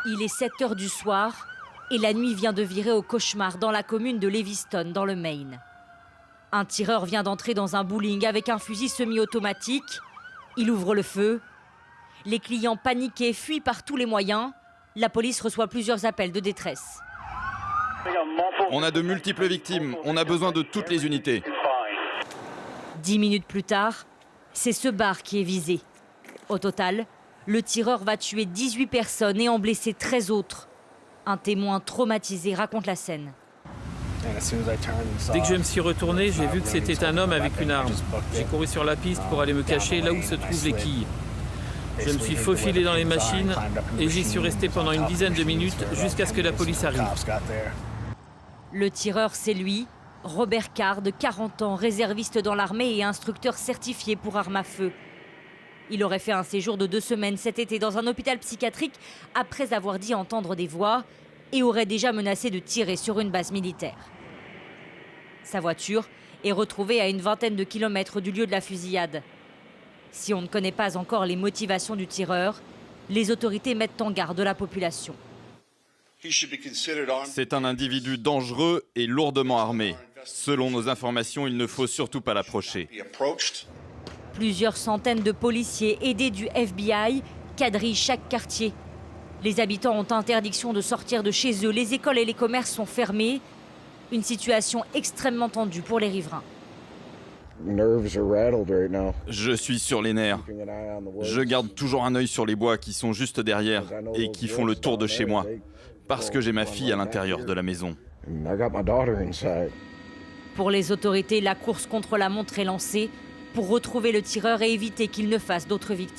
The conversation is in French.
Il est 7 h du soir et la nuit vient de virer au cauchemar dans la commune de Lewiston, dans le Maine. Un tireur vient d'entrer dans un bowling avec un fusil semi-automatique. Il ouvre le feu. Les clients paniqués fuient par tous les moyens. La police reçoit plusieurs appels de détresse. On a de multiples victimes. On a besoin de toutes les unités. 10 minutes plus tard, c'est ce bar qui est visé. Au total, le tireur va tuer 18 personnes et en blesser 13 autres. Un témoin traumatisé raconte la scène. Dès que je me suis retourné, j'ai vu que c'était un homme avec une arme. J'ai couru sur la piste pour aller me cacher là où se trouvent les quilles. Je me suis faufilé dans les machines et j'y suis resté pendant une dizaine de minutes jusqu'à ce que la police arrive. Le tireur, c'est lui, Robert Carr, de 40 ans, réserviste dans l'armée et instructeur certifié pour armes à feu. Il aurait fait un séjour de 2 semaines cet été dans un hôpital psychiatrique après avoir dit entendre des voix et aurait déjà menacé de tirer sur une base militaire. Sa voiture est retrouvée à une vingtaine de kilomètres du lieu de la fusillade. Si on ne connaît pas encore les motivations du tireur, les autorités mettent en garde la population. C'est un individu dangereux et lourdement armé. Selon nos informations, il ne faut surtout pas l'approcher. Plusieurs centaines de policiers aidés du FBI quadrillent chaque quartier. Les habitants ont interdiction de sortir de chez eux. Les écoles et les commerces sont fermés. Une situation extrêmement tendue pour les riverains. Je suis sur les nerfs. Je garde toujours un œil sur les bois qui sont juste derrière et qui font le tour de chez moi. Parce que j'ai ma fille à l'intérieur de la maison. Pour les autorités, la course contre la montre est lancée pour retrouver le tireur et éviter qu'il ne fasse d'autres victimes.